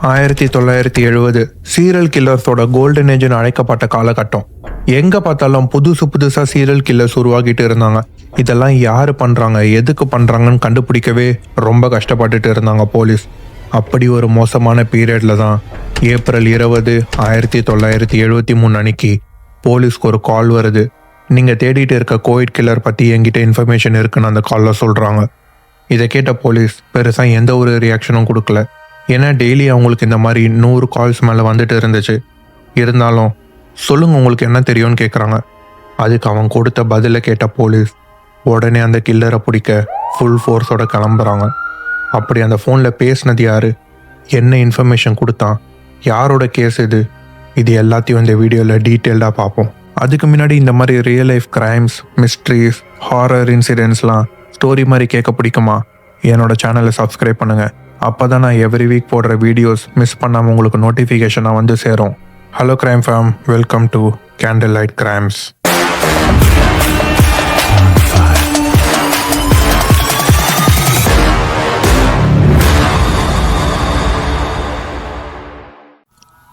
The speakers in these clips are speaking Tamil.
1970 சீரியல் கில்லர்ஸோட கோல்டன் ஏஜ்னு அழைக்கப்பட்ட காலகட்டம். எங்க பார்த்தாலும் புதுசா சீரியல் கில்லர்ஸ் உருவாகிட்டு இருந்தாங்க. இதெல்லாம் யாரு பண்றாங்க, எதுக்கு பண்றாங்கன்னு கண்டுபிடிக்கவே ரொம்ப கஷ்டப்பட்டுட்டு இருந்தாங்க போலீஸ். அப்படி ஒரு மோசமான பீரியட்ல தான் ஏப்ரல் 20, 1973 அன்னைக்கு போலீஸ்க்கு ஒரு கால் வருது. நீங்க தேடிட்டு இருக்க கோவிட் கில்லர் பத்தி என்கிட்ட இன்ஃபர்மேஷன் இருக்குன்னு அந்த கால்ல சொல்றாங்க. இதை கேட்ட போலீஸ் பெருசா எந்த ஒரு ரியாக்ஷனும் கொடுக்கல. ஏன்னா டெய்லி அவங்களுக்கு இந்த மாதிரி 100 கால்ஸ் மேலே வந்துட்டு இருந்துச்சு. இருந்தாலும் சொல்லுங்க உங்களுக்கு என்ன தெரியும்னு கேட்குறாங்க. அதுக்கு அவன் கொடுத்த பதிலை கேட்ட போலீஸ் உடனே அந்த கில்லரை பிடிக்க ஃபுல் ஃபோர்ஸோட கிளம்புறாங்க. அப்படி அந்த ஃபோனில் பேசினது யாரு, என்ன இன்ஃபர்மேஷன் கொடுத்தான், யாரோட கேஸ் இது எல்லாத்தையும் இந்த வீடியோவில் டீட்டெயில்டாக பார்ப்போம். அதுக்கு முன்னாடி இந்த மாதிரி real life crimes, mysteries, horror இன்சிடென்ட்ஸ்லாம் ஸ்டோரி மாதிரி கேட்க பிடிக்குமா? என்னோட சேனலை சப்ஸ்கிரைப் பண்ணுங்கள். அப்போ தான் நான் எவ்ரி வீக் போடுற வீடியோஸ் மிஸ் பண்ணாமல் உங்களுக்கு நோட்டிஃபிகேஷனாக வந்து சேரும். Hello crime fam, welcome to candle light crimes.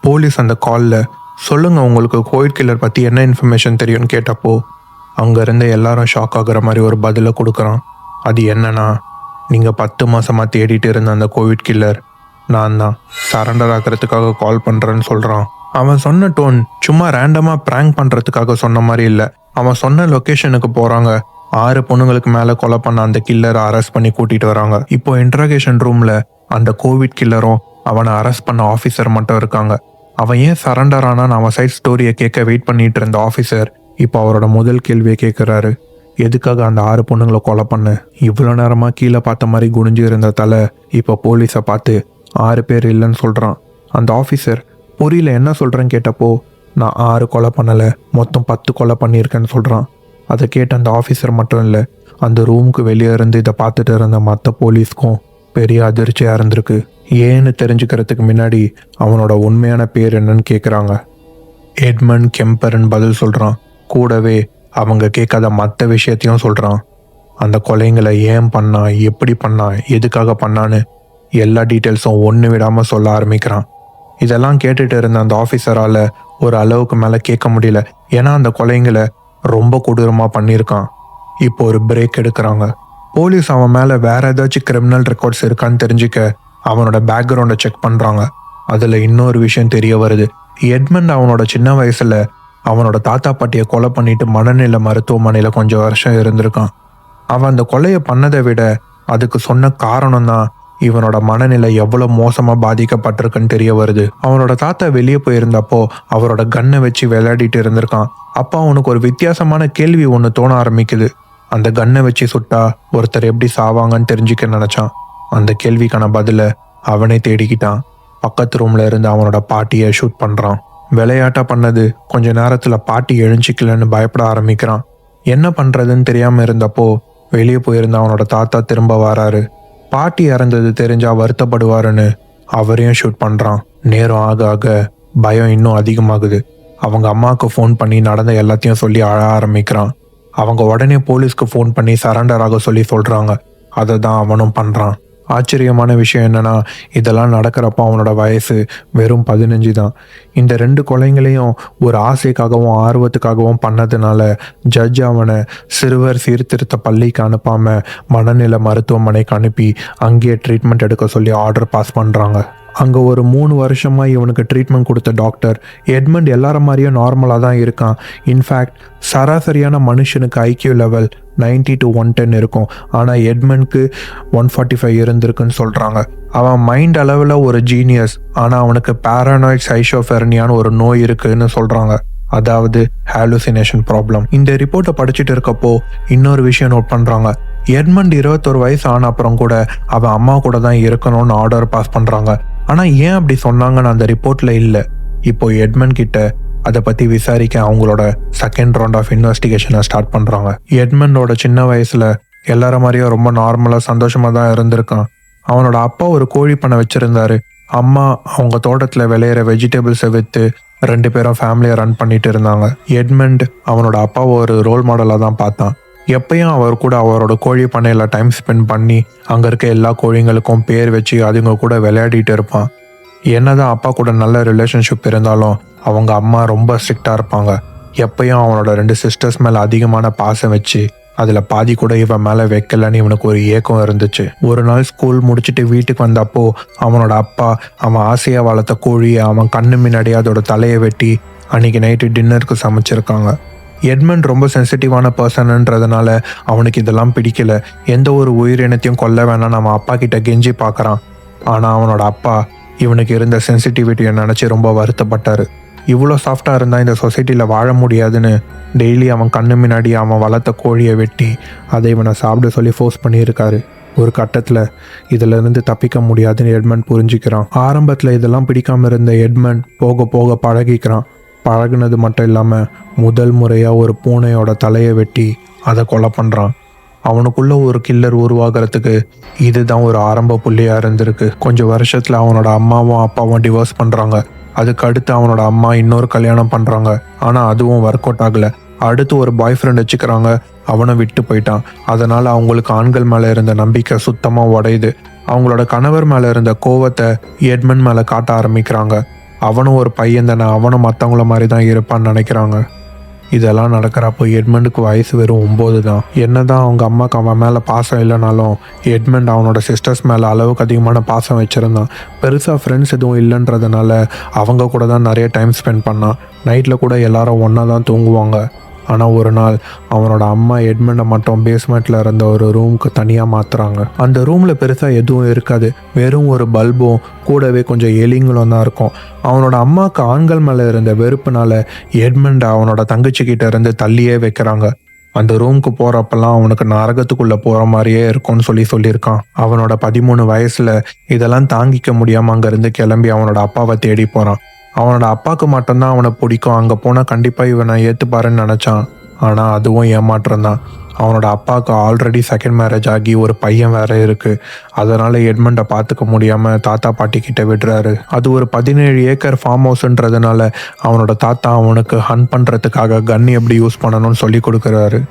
Police அந்த காலில் சொல்லுங்க உங்களுக்கு கோவிட் கில்லர் பற்றி என்ன இன்ஃபர்மேஷன் தெரியும்னு கேட்டப்போ அங்கேருந்து எல்லாரும் ஷாக் ஆகுற மாதிரி ஒரு பதிலை கொடுக்குறான். அது என்னன்னா, நீங்கள் 10 மாதமாக தேடிட்டு இருந்த அந்த கோவிட் கில்லர் நான் தான், சரண்டர் ஆகிறதுக்காக கால் பண்ணுறேன்னு சொல்கிறான். அவன் சொன்ன டோன் சும்மா ரேண்டமாக ப்ராங்க் பண்ணுறதுக்காக சொன்ன மாதிரி இல்லை. அவன் சொன்ன லொக்கேஷனுக்கு போகிறாங்க. 6 பொண்ணுங்களுக்கு மேலே கொலை பண்ண அந்த கில்லரை அரெஸ்ட் பண்ணி கூட்டிகிட்டு வராங்க. இப்போ இன்ட்ராகேஷன் ரூமில் அந்த கோவிட் கில்லரும் அவனை அரெஸ்ட் பண்ண ஆஃபீஸர் மட்டும் இருக்காங்க. அவன் ஏன் சரண்டர் ஆனான்னு அவன் சைட் ஸ்டோரியை கேட்க வெயிட் பண்ணிட்டு இருந்த ஆஃபீஸர் இப்போ அவரோட முதல் கேள்வியை கேட்குறாரு. எதுக்காக அந்த 6 பொண்ணுங்களை கொலை பண்ண? இவ்வளோ நேரமாக கீழே பார்த்த மாதிரி குனிஞ்சு இருந்த தலை இப்போ போலீஸை பார்த்து 6 பேர் இல்லைன்னு சொல்கிறான். அந்த ஆஃபீஸர் புரியல, என்ன சொல்கிறேன்னு கேட்டப்போ நான் 6 கொலை பண்ணலை, மொத்தம் 10 கொலை பண்ணியிருக்கேன்னு சொல்கிறான். அதை கேட்ட அந்த ஆஃபீஸர் மட்டும் இல்லை, அந்த ரூமுக்கு வெளியே இருந்து இதை பார்த்துட்டு இருந்த மற்ற போலீஸ்க்கும் பெரிய அதிர்ச்சியாக இருந்திருக்கு. ஏன்னு தெரிஞ்சுக்கிறதுக்கு முன்னாடி அவனோட உண்மையான பேர் என்னன்னு கேட்குறாங்க. எட்மண்ட் கெம்பர்ன்னு பதில் சொல்கிறான். கூடவே அவங்க கேட்காத மற்ற விஷயத்தையும் சொல்கிறான். அந்த கொலைங்களை ஏன் பண்ணா, எப்படி பண்ணா, எதுக்காக பண்ணான்னு எல்லா டீட்டெயில்ஸும் ஒன்று விடாமல் சொல்ல ஆரம்பிக்கிறான். இதெல்லாம் கேட்டுட்டு இருந்த அந்த ஆஃபீஸரால் ஒரு அளவுக்கு மேலே கேட்க முடியல. ஏன்னா அந்த கொலைங்களை ரொம்ப கொடூரமாக பண்ணியிருக்கான். இப்போ ஒரு பிரேக் எடுக்கிறாங்க. போலீஸ் அவன் மேலே வேற ஏதாச்சும் கிரிமினல் ரெக்கார்ட்ஸ் இருக்கான்னு தெரிஞ்சுக்க அவனோட பேக்ரவுண்டை செக் பண்ணுறாங்க. அதில் இன்னொரு விஷயம் தெரிய வருது. எட்மண்ட் அவனோட சின்ன வயசில் அவனோட தாத்தா பாட்டியை கொலை பண்ணிட்டு மனநிலை மருத்துவமனையில் கொஞ்சம் வருஷம் இருந்திருக்கான். அவன் அந்த கொலையை பண்ணதை விட அதுக்கு சொன்ன காரணம் தான் இவனோட மனநிலை எவ்வளோ மோசமாக பாதிக்கப்பட்டிருக்குன்னு தெரிய வருது. அவனோட தாத்தா வெளியே போயிருந்தப்போ அவரோட கன்னை வச்சு விளையாடிட்டு இருந்திருக்கான். அப்போ அவனுக்கு ஒரு வித்தியாசமான கேள்வி ஒன்று தோண ஆரம்பிக்குது. அந்த கன்னை வச்சு சுட்டா ஒருத்தர் எப்படி சாவாங்கன்னு தெரிஞ்சுக்க நினச்சான். அந்த கேள்விக்கான பதிலை அவனே தேடிக்கிட்டான். பக்கத்து ரூம்ல இருந்து அவனோட பாட்டியை ஷூட் பண்ணுறான். விளையாட்டா பண்ணது கொஞ்ச நேரத்தில் பாட்டி எழுஞ்சிக்கலன்னு பயப்பட ஆரம்பிக்கிறான். என்ன பண்ணுறதுன்னு தெரியாமல் இருந்தப்போ வெளியே போயிருந்த அவனோட தாத்தா திரும்ப வராரு. பாட்டி இறந்தது தெரிஞ்சா வருத்தப்படுவாருன்னு அவரையும் ஷூட் பண்ணுறான். நேரம் ஆக ஆக பயம் இன்னும் அதிகமாகுது. அவங்க அம்மாவுக்கு ஃபோன் பண்ணி நடந்த எல்லாத்தையும் சொல்லி அழ ஆரம்பிக்கிறான். அவங்க உடனே போலீஸ்க்கு ஃபோன் பண்ணி சரண்டர் ஆக சொல்லி சொல்கிறாங்க. அதை தான் அவனும் பண்ணுறான். ஆச்சரியமான விஷயம் என்னன்னா, இதெல்லாம் நடக்கிறப்போ அவனோட வயசு வெறும் 15 தான். இந்த 2 கொலைங்களையும் ஒரு ஆசைக்காகவும் ஆர்வத்துக்காகவும் பண்ணதுனால ஜட்ஜ் அவனை சிறுவர் சீர்திருத்த பள்ளிக்கு அனுப்பாமல் மனநிலை மருத்துவமனைக்கு அனுப்பி அங்கேயே ட்ரீட்மெண்ட் எடுக்க சொல்லி ஆர்டர் பாஸ் பண்ணுறாங்க. அங்கே ஒரு 3 வருஷமாக இவனுக்கு ட்ரீட்மெண்ட் கொடுத்த டாக்டர் எட்மண்ட் எல்லார மாதிரியும் நார்மலாக தான் இருக்கான். இன்ஃபேக்ட் சராசரியான மனுஷனுக்கு ஐக்கியூ லெவல் 90 to 110 இருக்கும். ஆனால் எட்மண்ட்க்கு 145 இருந்திருக்குன்னு சொல்கிறாங்க. அவன் மைண்ட் அளவில் ஒரு ஜீனியஸ், ஆனால் அவனுக்கு பேரனாய்ட் சைஷோஃபெர்னியான்னு ஒரு நோய் இருக்குன்னு சொல்கிறாங்க. அதாவது ஹாலுசினேஷன் ப்ராப்ளம். இந்த ரிப்போர்ட்டை படிச்சுட்டு இருக்கப்போ இன்னொரு விஷயம் நோட் பண்ணுறாங்க. எட்மண்ட் 21 வயசு ஆன அப்புறம் கூட அவன் அம்மா கூட தான் இருக்கணும்னு ஆர்டர் பாஸ் பண்ணுறாங்க. ஆனால் ஏன் அப்படி சொன்னாங்கன்னு அந்த ரிப்போர்ட்டில் இல்லை. இப்போ எட்மண்ட் கிட்ட அதை பற்றி விசாரிக்க அவங்களோட செகண்ட் ரவுண்ட் ஆஃப் இன்வெஸ்டிகேஷனை ஸ்டார்ட் பண்ணுறாங்க. எட்மண்டோட சின்ன வயசில் எல்லார மாதிரியும் ரொம்ப நார்மலாக சந்தோஷமாக தான் இருந்திருக்கான். அவனோட அப்பா ஒரு கோழி பண்ணை வச்சுருந்தாரு. அம்மா அவங்க தோட்டத்தில் விளையிற வெஜிடபிள்ஸை விற்று 2 பேரும் ஃபேமிலியை ரன் பண்ணிட்டு இருந்தாங்க. எட்மண்ட் அவனோட அப்பாவை ஒரு ரோல் மாடலாக தான் பார்த்தான். எப்பயும் அவர் கூட அவரோட கோழி பண்ணையில் டைம் ஸ்பெண்ட் பண்ணி அங்கே இருக்க எல்லா கோழிங்களுக்கும் பேர் வச்சு அதுங்க கூட விளையாடிட்டு இருப்பான். என்னதான் அப்பா கூட நல்ல ரிலேஷன்ஷிப் இருந்தாலும் அவங்க அம்மா ரொம்ப ஸ்ட்ரிக்டாக இருப்பாங்க. எப்பயும் அவனோட 2 சிஸ்டர்ஸ் மேலே அதிகமான பாசம் வச்சு அதில் பாதி கூட இவன் மேலே வைக்கலன்னு இவனுக்கு ஒரு ஏக்கம் இருந்துச்சு. ஒரு நாள் ஸ்கூல் முடிச்சுட்டு வீட்டுக்கு வந்தப்போ அவனோட அப்பா அவன் ஆசையாக வளர்த்த கோழியை அவன் கண்ணு முன்னாடி அதோட தலையை வெட்டி அன்னைக்கு நைட்டு டின்னருக்கு சமைச்சிருக்காங்க. எட்மண்ட் ரொம்ப சென்சிட்டிவான பர்சன்ன்றதுனால அவனுக்கு இதெல்லாம் பிடிக்கல. எந்த ஒரு உயிரினத்தையும் கொல்ல வேணாம் நம்ம அப்பா கிட்ட கெஞ்சி பார்க்குறான். ஆனால் அவனோட அப்பா இவனுக்கு இருந்த சென்சிட்டிவிட்டியை நினச்சி ரொம்ப வருத்தப்பட்டார். இவ்வளோ சாஃப்டாக இருந்தால் இந்த சொசைட்டியில் வாழ முடியாதுன்னு டெய்லி அவன் கண்ணு முன்னாடி அவன் வளர்த்த கோழியை வெட்டி அதை இவனை சாப்பிட சொல்லி ஃபோர்ஸ் பண்ணியிருக்காரு. ஒரு கட்டத்தில் இதிலிருந்து தப்பிக்க முடியாதுன்னு எட்மண்ட் புரிஞ்சுக்கிறான். ஆரம்பத்தில் இதெல்லாம் பிடிக்காமல் இருந்த எட்மண்ட் போக போக பழகிக்கிறான். பழகுனது மட்டும் இல்லாமல் முதல் முறையாக ஒரு பூனையோட தலையை வெட்டி அதை கொலை பண்ணுறான். அவனுக்குள்ள ஒரு கில்லர் உருவாகிறதுக்கு இதுதான் ஒரு ஆரம்ப புள்ளியாக இருந்திருக்கு. கொஞ்சம் வருஷத்தில் அவனோட அம்மாவும் அப்பாவும் டிவோர்ஸ் பண்ணுறாங்க. அதுக்கு அடுத்து அவனோட அம்மா இன்னொரு கல்யாணம் பண்ணுறாங்க. ஆனால் அதுவும் ஒர்க் அவுட் ஆகலை. அடுத்து ஒரு பாய் ஃப்ரெண்ட் வச்சுக்கிறாங்க. அவனும் விட்டு போயிட்டான். அதனால் அவங்களுக்கு ஆண்கள் மேலே இருந்த நம்பிக்கை சுத்தமாக உடையுது. அவங்களோட கணவர் மேலே இருந்த கோவத்தை எட்மண்ட் மேலே காட்ட ஆரம்பிக்கிறாங்க. அவனும் ஒரு பையன் தானே, அவனும் மற்றவங்கள மாதிரி தான் இருப்பான்னு நினைக்கிறாங்க. இதெல்லாம் நடக்கிறப்போ எட்மண்டுக்கு வயசு வெறும் 9 தான். என்னதான் அவங்க அம்மாவுக்கு அவன் மேலே பாசம் இல்லைனாலும் எட்மண்ட் அவனோட சிஸ்டர்ஸ் மேலே அளவுக்கு அதிகமான பாசம் வச்சுருந்தான். பெருசாக ஃப்ரெண்ட்ஸ் எதுவும் இல்லைன்றதுனால அவங்க கூட தான் நிறைய டைம் ஸ்பெண்ட் பண்ணான். நைட்டில் கூட எல்லாரும் ஒன்றா தான் தூங்குவாங்க. ஆனால் ஒரு நாள் அவனோட அம்மா எட்மண்டை மட்டும் பேஸ்மெண்ட்டில் இருந்த ஒரு ரூமுக்கு தனியாக மாற்றுறாங்க. அந்த ரூமில் பெருசாக எதுவும் இருக்காது. வெறும் ஒரு பல்பும் கூடவே கொஞ்சம் எலிங்களும் தான் இருக்கும். அவனோட அம்மாவுக்கு ஆண்கள் மேலே இருந்த வெறுப்புனால எட்மண்டை அவனோட தங்கச்சிக்கிட்ட இருந்து தள்ளியே வைக்கிறாங்க. அந்த ரூமுக்கு போகிறப்பெல்லாம் அவனுக்கு நரகத்துக்குள்ளே போகிற மாதிரியே இருக்கும்னு சொல்லியிருக்கான். அவனோட 13 வயசில் இதெல்லாம் தாங்கிக்க முடியாமல் அங்கேருந்து கிளம்பி அவனோட அப்பாவை தேடி போகிறான். அவனோட அப்பாவுக்கு மட்டும்தான் அவனை பிடிக்கும். அங்கே போனால் கண்டிப்பாக இவனை ஏற்றுப்பாருன்னு நினச்சான். ஆனால் அதுவும் ஏமாற்றம் தான். அவனோட அப்பாவுக்கு ஆல்ரெடி செகண்ட் மேரேஜ் ஆகி ஒரு பையன் வேற இருக்குது. அதனால் எட்மண்டை பார்த்துக்க முடியாமல் தாத்தா பாட்டி கிட்ட விடுறாரு. அது ஒரு 17 ஏக்கர் ஃபார்ம் ஹவுஸ்ன்றதுனால அவனோட தாத்தா அவனுக்கு ஹண்ட் பண்ணுறதுக்காக கன் எப்படி யூஸ் பண்ணணும்னு சொல்லி கொடுக்குறாரு.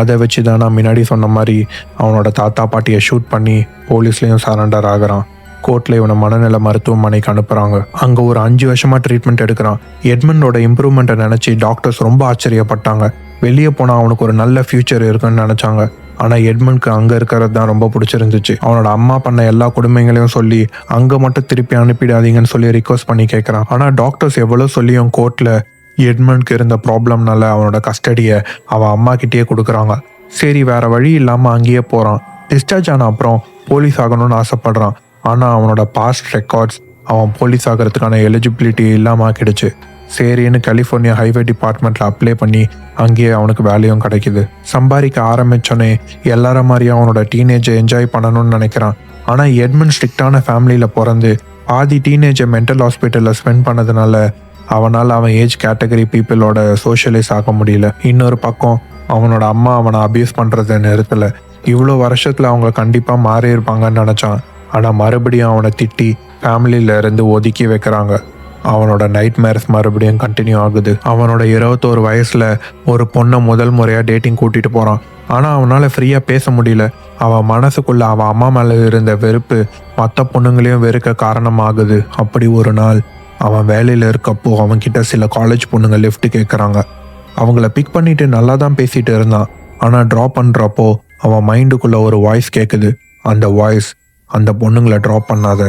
அதை வச்சு தான் நான் முன்னாடி சொன்ன மாதிரி அவனோட தாத்தா பாட்டியை ஷூட் பண்ணி போலீஸ்லேயும் சரண்டர் ஆகிறான். கோர்ட்டில் இவனை மனநல மருத்துவமனைக்கு அனுப்புகிறாங்க. அங்கே ஒரு 5 வருஷமாக ட்ரீட்மெண்ட் எடுக்கிறான். எட்மண்டோட இம்ப்ரூவ்மெண்ட்டை நினச்சி டாக்டர்ஸ் ரொம்ப ஆச்சரியப்பட்டாங்க. வெளியே போனால் அவனுக்கு ஒரு நல்ல ஃப்யூச்சர் இருக்குன்னு நினச்சாங்க. ஆனால் எட்மண்ட்க்கு அங்கே இருக்கிறது தான் ரொம்ப பிடிச்சிருந்துச்சு. அவனோட அம்மா பண்ண எல்லா கொடுமைகளையும் சொல்லி அங்கே மட்டும் திருப்பி அனுப்பிடாதீங்கன்னு சொல்லி ரிக்வஸ்ட் பண்ணி கேட்குறான். ஆனால் டாக்டர்ஸ் எவ்வளோ சொல்லியும் கோர்ட்டில் எட்மண்ட்க்கு இருந்த ப்ராப்ளம்னால அவனோட கஸ்டடியை அவன் அம்மா கிட்டேயே கொடுக்குறாங்க. சரி, வேற வழி இல்லாமல் அங்கேயே போகிறான். டிஸ்சார்ஜ் ஆன அப்புறம் போலீஸ் ஆகணும்னு ஆசைப்படுறான். ஆனால் அவனோட பாஸ்ட் ரெக்கார்ட்ஸ் அவன் போலீஸ் ஆகிறதுக்கான எலிஜிபிலிட்டி இல்லாமல் ஆக்கிடுச்சு. சரின்னு கலிஃபோர்னியா ஹைவே டிபார்ட்மெண்ட்டில் அப்ளை பண்ணி அங்கேயே அவனுக்கு வேலையும் கிடைக்குது. சம்பாதிக்க ஆரம்பித்தோன்னே எல்லார மாதிரியும் அவனோட டீனேஜை என்ஜாய் பண்ணணும்னு நினைக்கிறான். ஆனால் எட்மண்ட் ஸ்ட்ரிக்டான ஃபேமிலியில் பிறந்து பாதி டீனேஜை மென்டல் ஹாஸ்பிட்டலில் ஸ்பெண்ட் பண்ணதுனால அவனால் அவன் ஏஜ் கேட்டகரி பீப்புளோட சோஷியலைஸ் ஆக முடியல. இன்னொரு பக்கம் அவனோட அம்மா அவனை அபியூஸ் பண்ணுறதை நிறுத்தலை. இவ்வளோ வருஷத்தில் அவங்க கண்டிப்பாக மாறி இருப்பாங்கன்னு நினச்சான். ஆனால் மறுபடியும் அவனை திட்டி ஃபேமிலியில இருந்து ஒதுக்கி வைக்கிறாங்க. அவனோட நைட்மேர்ஸ் மறுபடியும் கண்டினியூ ஆகுது. அவனோட 21 வயசில் ஒரு பொண்ணை முதல் முறையாக டேட்டிங் கூட்டிகிட்டு போகிறான். ஆனால் அவனால் ஃப்ரீயாக பேச முடியல. அவன் மனசுக்குள்ளே அவன் அம்மா மேலே இருந்த வெறுப்பு மற்ற பொண்ணுங்களையும் வெறுக்க காரணமாகுது. அப்படி ஒரு நாள் அவன் வேலையில் இருக்கப்போ அவன்கிட்ட சில காலேஜ் பொண்ணுங்க லிஃப்ட் கேட்குறாங்க. அவங்கள பிக் பண்ணிட்டு நல்லா தான் பேசிகிட்டு இருந்தான். ஆனால் ட்ராப் பண்ணுறப்போ அவன் மைண்டுக்குள்ளே ஒரு வாய்ஸ் கேட்குது. அந்த வாய்ஸ் அந்த பொண்ணுங்களை ட்ராப் பண்ணாத,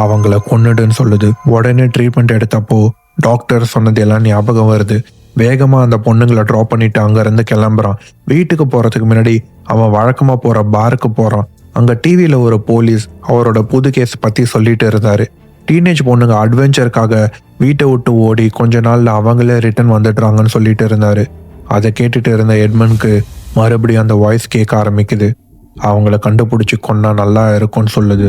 அவங்கள கொன்னுடுன்னு சொல்லுது. உடனே ட்ரீட்மெண்ட் எடுத்தப்போ டாக்டர் சொன்னது எல்லாம் ஞாபகம் வருது. வேகமாக அந்த பொண்ணுங்களை ட்ராப் பண்ணிட்டு அங்கேருந்து கிளம்புறான். வீட்டுக்கு போகிறதுக்கு முன்னாடி அவன் வழக்கமாக போகிற பாருக்கு போகிறான். அங்கே டிவியில் ஒரு போலீஸ் அவரோட புது கேஸ் பற்றி சொல்லிட்டு இருந்தார். டீனேஜ் பொண்ணுங்க அட்வென்ச்சருக்காக வீட்டை விட்டு ஓடி கொஞ்ச நாளில் அவங்களே ரிட்டர்ன் வந்துடுறாங்கன்னு சொல்லிட்டு இருந்தார். அதை கேட்டுட்டு இருந்த எட்மண்ட்க்கு மறுபடியும் அந்த வாய்ஸ் கேட்க ஆரம்பிக்குது. அவங்கள கண்டுபிடிச்சி கொன்னா நல்லா இருக்கும்னு சொல்லுது.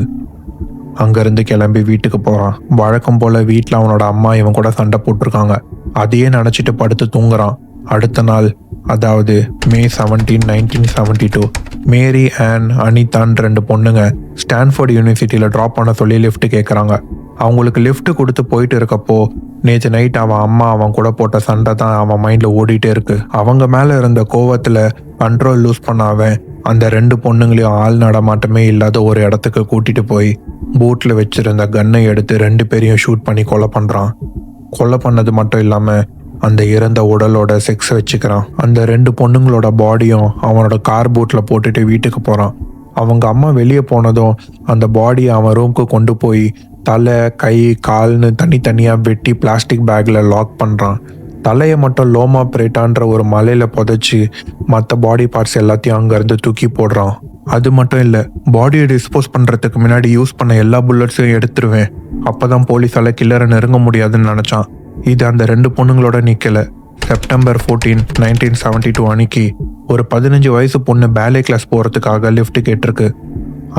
அங்கேருந்து கிளம்பி வீட்டுக்கு போகிறான். வழக்கம் போல் வீட்டில் அவனோட அம்மா இவன் கூட சண்டை போட்டிருக்காங்க. அதையே நினச்சிட்டு படுத்து தூங்குறான். அடுத்த நாள், அதாவது May 17, 1972, மேரி அண்ட் அனிதான் 2 பொண்ணுங்க ஸ்டான்ஃபோர்ட் யூனிவர்சிட்டியில் ட்ராப் பண்ண சொல்லி லிஃப்ட் கேட்குறாங்க. அவங்களுக்கு லிஃப்ட் கொடுத்து போயிட்டு இருக்கப்போ நேற்று நைட் அவன் அம்மா அவன் கூட போட்ட சண்டை தான் அவன் மைண்டில் ஓடிட்டே இருக்கு. அவங்க மேலே இருந்த கோவத்தில் கண்ட்ரோல் லூஸ் பண்ண அவன் அந்த 2 பொண்ணுங்களையும் ஆள் நடமாட்டமே இல்லாத ஒரு இடத்துக்கு கூட்டிட்டு போய் பூட்டில் வச்சிருந்த கன்னை எடுத்து 2 பேரையும் ஷூட் பண்ணி கொலை பண்ணுறான். கொலை பண்ணது மட்டும் இல்லாமல் அந்த இறந்த உடலோட செக்ஸ் வச்சுக்கிறான். அந்த 2 பொண்ணுங்களோட பாடியும் அவனோட கார் பூட்டில் போட்டுட்டு வீட்டுக்கு போகிறான். அவங்க அம்மா வெளியே போனதும் அந்த பாடியை அவன் ரூமுக்கு கொண்டு போய் தலை, கை, கால்னு தனித்தனியாக வெட்டி பிளாஸ்டிக் பேக்கில் லாக் பண்ணுறான். தலையை மட்டும் லோமா பிரேட்டான்ற ஒரு மலையில் புதைச்சி மற்ற பாடி பார்ட்ஸ் எல்லாத்தையும் அங்கேருந்து தூக்கி போடுறான். அது மட்டும் இல்லை, பாடியை டிஸ்போஸ் பண்ணுறதுக்கு முன்னாடி யூஸ் பண்ண எல்லா புல்லட்ஸையும் எடுத்துருவேன், அப்போ தான் போலீஸால் கில்லரை நெருங்க முடியாதுன்னு நினச்சான். இது அந்த 2 பொண்ணுங்களோட நிற்கலை. செப்டம்பர் 14, 1972 அன்னைக்கு ஒரு 15 வயசு பொண்ணு பேலே கிளாஸ் போகிறதுக்காக லிஃப்ட் கேட்டிருக்கு.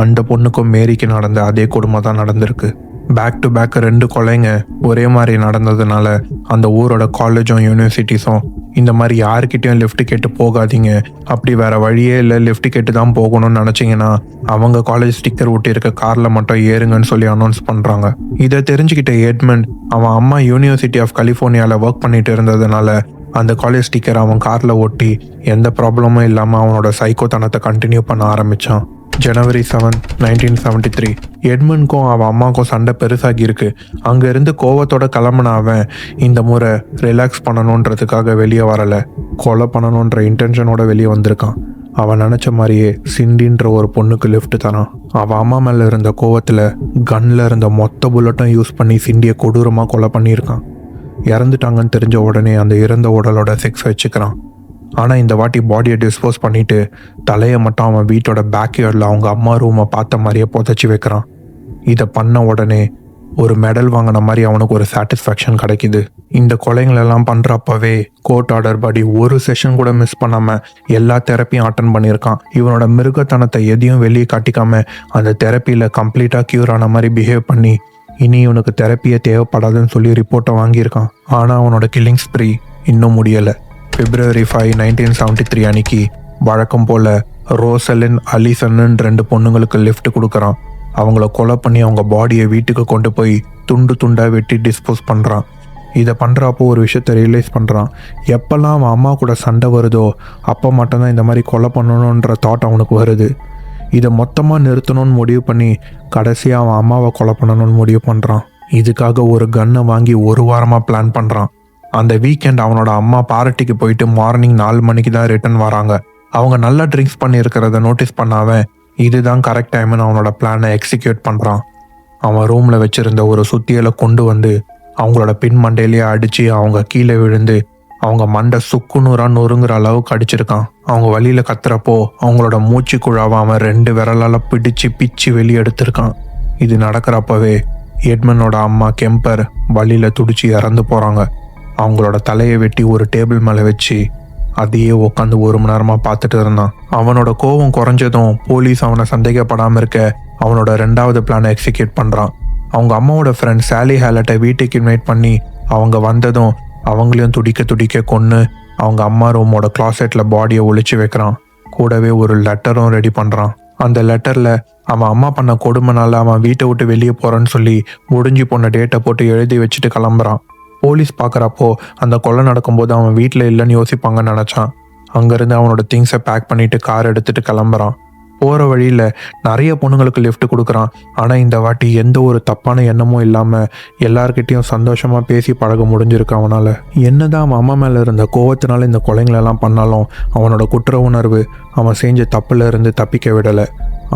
அந்த பொண்ணுக்கும் மேரிக்கு நடந்த அதே கொடுமை தான் நடந்திருக்கு. பேக் டு பேக் 2 கொலைங்க ஒரே மாதிரி நடந்ததுனால அந்த ஊரோட காலேஜும் யூனிவர்சிட்டிஸும் இந்த மாதிரி யாருக்கிட்டையும் லிஃப்ட் கேட்டு போகாதீங்க, அப்படி வேற வழியே இல்லை, லிஃப்ட் கேட்டு தான் போகணும்னு நினச்சிங்கன்னா அவங்க காலேஜ் ஸ்டிக்கர் ஒட்டியிருக்க காரில் மட்டும் ஏறுங்கன்னு சொல்லி அனௌன்ஸ் பண்ணுறாங்க. இதை தெரிஞ்சுக்கிட்ட எட்மண்ட் அவன் அம்மா யூனிவர்சிட்டி ஆஃப் கலிஃபோர்னியாவில் ஒர்க் பண்ணிட்டு இருந்ததுனால அந்த காலேஜ் ஸ்டிக்கர் அவன் காரில் ஒட்டி எந்த ப்ராப்ளமும் இல்லாமல் அவனோட சைக்கோத்தனத்தை கண்டினியூ பண்ண ஆரம்பித்தான். ஜனவரி 7, 1973 எட்மண்ட்க்கும் அவன் அம்மாவுக்கும் சண்டை பெருசாகி இருக்கு. அங்கேருந்து கோவத்தோட கிளம்புன அவன் இந்த முறை ரிலாக்ஸ் பண்ணணுன்றதுக்காக வெளியே வரலை, கொலை பண்ணணுன்ற இன்டென்ஷனோட வெளியே வந்திருக்கான். அவன் நினச்ச மாதிரியே சிண்டின்ற ஒரு பொண்ணுக்கு லிஃப்ட் தரான். அவன் அம்மா மேலே இருந்த கோவத்தில் கன்னில் இருந்த மொத்த புல்லட்டும் யூஸ் பண்ணி சிண்டியை கொடூரமாக கொலை பண்ணியிருக்கான். இறந்துட்டாங்கன்னு தெரிஞ்ச உடனே அந்த இறந்த உடலோட செக்ஸ் வச்சுக்கிறான். ஆனால் இந்த வாட்டி பாடியை டிஸ்போஸ் பண்ணிவிட்டு தலையை மட்டும் அவன் வீட்டோட பேக்யார்டில் அவங்க அம்மா ரூமை பார்த்த மாதிரியே புதைச்சி வைக்கிறான். இதை பண்ண உடனே ஒரு மெடல் வாங்கின மாதிரி அவனுக்கு ஒரு சாட்டிஸ்ஃபேக்ஷன் கிடைக்கிது. இந்த கொலைங்களெல்லாம் பண்ணுறப்பவே கோர்ட் ஆர்டர் படி ஒரு செஷன் கூட மிஸ் பண்ணாமல் எல்லா தெரப்பியும் அட்டன் பண்ணியிருக்கான். இவனோட மிருகத்தனத்தை எதையும் வெளியே காட்டிக்காம அந்த தெரப்பியில் கம்ப்ளீட்டாக க்யூர் ஆன மாதிரி பிஹேவ் பண்ணி இனி இவனுக்கு தெரப்பியே தேவைப்படாதுன்னு சொல்லி ரிப்போர்ட்டை வாங்கியிருக்கான். ஆனால் அவனோட கில்லிங் ஸ்ப்ரீ இன்னும் முடியலை. February 5, 1973 அன்னைக்கு வழக்கம் போல் ரோசலின், அலிசன்னு 2 பொண்ணுங்களுக்கு லிஃப்ட் கொடுக்குறான். அவங்கள கொலை பண்ணி அவங்க பாடியை வீட்டுக்கு கொண்டு போய் துண்டு துண்டாக வெட்டி டிஸ்போஸ் பண்ணுறான். இதை பண்ணுறப்போ ஒரு விஷயத்தை ரியலைஸ் பண்ணுறான். எப்போல்லாம் அவன் அம்மா கூட சண்டை வருதோ அப்போ மட்டும்தான் இந்த மாதிரி கொலை பண்ணணுன்ற தாட் அவனுக்கு வருது. இதை மொத்தமாக நிறுத்தணும்னு முடிவு பண்ணி கடைசியாக அவன் அம்மாவை கொலை பண்ணணும்னு முடிவு பண்ணுறான். இதுக்காக ஒரு கன்னை வாங்கி 1 வாரமாக பிளான் பண்ணுறான். அந்த வீக்கெண்ட் அவனோட அம்மா பார்ட்டிக்கு போயிட்டு மார்னிங் 4 மணிக்கு தான் ரிட்டர்ன் வராங்க. அவங்க நல்லா ட்ரிங்க்ஸ் பண்ணி இருக்கிறத நோட்டீஸ் பண்ணாவன் இதுதான் கரெக்ட் டைம்னு அவனோட பிளானை எக்ஸிக்யூட் பண்ணுறான். அவன் ரூமில் வச்சுருந்த ஒரு சுத்தியலை கொண்டு வந்து அவங்களோட பின் மண்டையிலேயே அடித்து அவங்க கீழே விழுந்து அவங்க மண்டை சுக்குநூறாக நொறுங்குற அளவுக்கு அடிச்சிருக்கான். அவங்க வழியில் கத்துறப்போ அவங்களோட மூச்சு குழாவை அவன் 2 விரலால் பிச்சு வெளியே எடுத்திருக்கான். இது நடக்கிறப்பவே எட்மனோட அம்மா கெம்பர் வழியில் துடிச்சு இறந்து போகிறாங்க. அவங்களோட தலையை வெட்டி ஒரு டேபிள் மேலே வச்சு அதையே உட்காந்து 1 மணி நேரமாக பார்த்துட்டு இருந்தான். அவனோட கோபம் குறைஞ்சதும் போலீஸ் அவனை சந்தேகப்படாமல் இருக்க அவனோட 2வது பிளானை எக்ஸிக்யூட் பண்ணுறான். அவங்க அம்மாவோட ஃப்ரெண்ட் சாலி ஹேலட்டை வீட்டுக்கு இன்வைட் பண்ணி அவங்க வந்ததும் அவங்களையும் துடிக்க கொன்று அவங்க அம்மா ரூமோட கிளாசெட்டில் பாடியை ஒளிச்சு வைக்கிறான். கூடவே ஒரு லெட்டரும் ரெடி பண்ணுறான். அந்த லெட்டரில் அவன் அம்மா பண்ண கொடுமைனால அவன் வீட்டை விட்டு வெளியே போகிறான்னு சொல்லி முடிஞ்சு போன டேட்டை போட்டு எழுதி வச்சுட்டு கிளம்புறான். போலீஸ் பார்க்குறப்போ அந்த கொலை நடக்கும்போது அவன் வீட்டில் இல்லைன்னு யோசிப்பாங்கன்னு நினச்சான். அங்கேருந்து அவனோட திங்ஸை பேக் பண்ணிவிட்டு கார் எடுத்துகிட்டு கிளம்புறான். போகிற வழியில் நிறைய பொண்ணுங்களுக்கு லிஃப்ட் கொடுக்குறான். ஆனால் இந்த வாட்டி எந்த ஒரு தப்பான எண்ணமும் இல்லாமல் எல்லார்கிட்டையும் சந்தோஷமாக பேசி பழக முடிஞ்சிருக்கு அவனால். என்னதான் அவன் அம்மா மேலே இருந்த கோவத்தினால இந்த கொலைங்களெல்லாம் பண்ணாலும் அவனோட குற்ற உணர்வு அவன் செஞ்ச தப்புல இருந்து தப்பிக்க விடலை.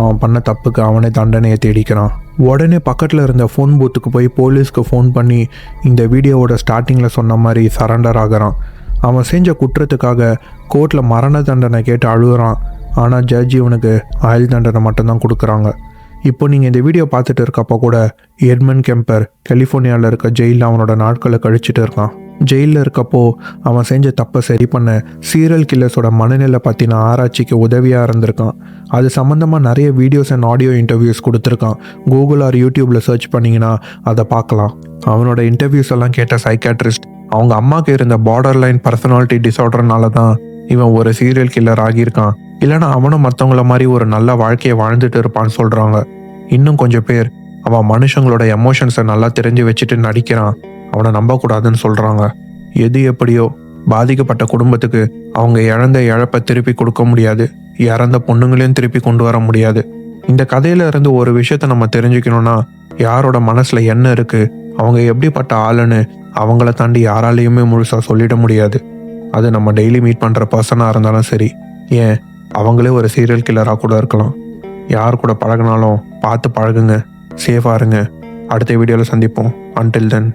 அவன் பண்ண தப்புக்கு அவனே தண்டனையை தேடிக்கிறான். உடனே பக்கத்தில் இருந்த ஃபோன் பூத்துக்கு போய் போலீஸ்க்கு ஃபோன் பண்ணி இந்த வீடியோவோட ஸ்டார்டிங்கில் சொன்ன மாதிரி சரண்டர் ஆகிறான். அவன் செஞ்ச குற்றத்துக்காக கோர்ட்டில் மரண தண்டனை கேட்டு அழுகுறான். ஆனால் ஜட்ஜி இவனுக்கு ஆயுள் தண்டனை மட்டும்தான் கொடுக்குறாங்க. இப்போ நீங்கள் இந்த வீடியோ பார்த்துட்டு இருக்கப்போ கூட எட்மண்ட் கெம்பர் கலிஃபோர்னியாவில் இருக்க ஜெயிலில் அவனோட நாட்களை கழிச்சிட்டு இருக்கான். ஜெயிலில் இருக்கப்போ அவன் செஞ்ச தப்பை சரி பண்ண சீரியல் கில்லர்ஸோட மனநிலை பற்றின ஆராய்ச்சிக்கு உதவியாக இருந்திருக்கான். அது சம்மந்தமாக நிறைய வீடியோஸ் அண்ட் ஆடியோ இன்டர்வியூஸ் கொடுத்துருக்கான். கூகுள் ஆர் யூடியூப்பில் சர்ச் பண்ணிங்கன்னா அதை பார்க்கலாம். அவனோட இன்டர்வியூஸ் எல்லாம் கேட்ட சைக்காட்ரிஸ்ட் அவங்க அம்மாவுக்கு இருந்த பார்டர் லைன் பர்சனாலிட்டி டிஸார்டர்னால தான் இவன் ஒரு சீரியல் கில்லர் ஆகியிருக்கான், இல்லைனா அவனும் மற்றவங்கள மாதிரி ஒரு நல்ல வாழ்க்கையை வாழ்ந்துட்டு இருப்பான்னு சொல்கிறாங்க. இன்னும் கொஞ்சம் பேர் அவன் மனுஷங்களோட எமோஷன்ஸை நல்லா தெரிஞ்சு வச்சுட்டு நடிக்கிறான், அவனை நம்பக்கூடாதுன்னு சொல்கிறாங்க. எது எப்படியோ பாதிக்கப்பட்ட குடும்பத்துக்கு அவங்க இழந்த இழப்பை திருப்பி கொடுக்க முடியாது, இறந்த பொண்ணுங்களையும் திருப்பி கொண்டு வர முடியாது. இந்த கதையில இருந்து ஒரு விஷயத்த நம்ம தெரிஞ்சுக்கணும்னா, யாரோட மனசுல என்ன இருக்கு, அவங்க எப்படிப்பட்ட ஆளுன்னு அவங்கள தாண்டி யாராலையுமே முழுசா சொல்லிட முடியாது. அது நம்ம டெய்லி மீட் பண்ற பர்சனா இருந்தாலும் சரி, ஏன் அவங்களே ஒரு சீரியல் கில்லரா கூட இருக்கலாம். யார் கூட பழகினாலும் பார்த்து பழகுங்க, சேஃபா இருங்க. அடுத்த வீடியோல சந்திப்போம். Until then.